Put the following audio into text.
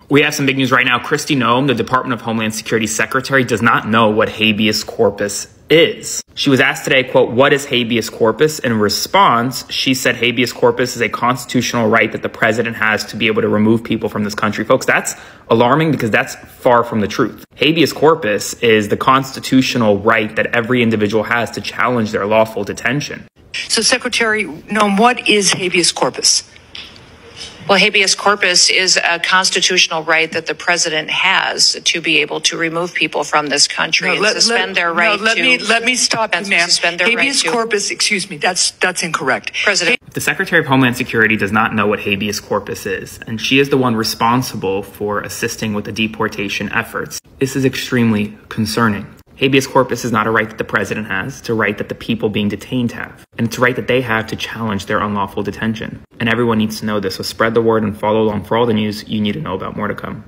We have some big news right now. Kristi Noem, the Department of Homeland Security Secretary, does not know what habeas corpus is. She was asked today, quote, what is habeas corpus? In response, she said habeas corpus is a constitutional right that the president has to be able to remove people from this country. Folks, that's alarming because that's far from the truth. Habeas corpus is the constitutional right that every individual has to challenge their lawful detention. So, Secretary Noem, what is habeas corpus? Well, habeas corpus is a constitutional right that the president has to be able to remove people from this country and suspend their right to. Let me stop you, ma'am. Habeas corpus, excuse me, that's incorrect. President. The Secretary of Homeland Security does not know what habeas corpus is, and she is the one responsible for assisting with the deportation efforts. This is extremely concerning. Habeas corpus is not a right that the president has. It's a right that the people being detained have. And it's a right that they have to challenge their unlawful detention. And everyone needs to know this, so spread the word and follow along for all the news you need to know about. More to come.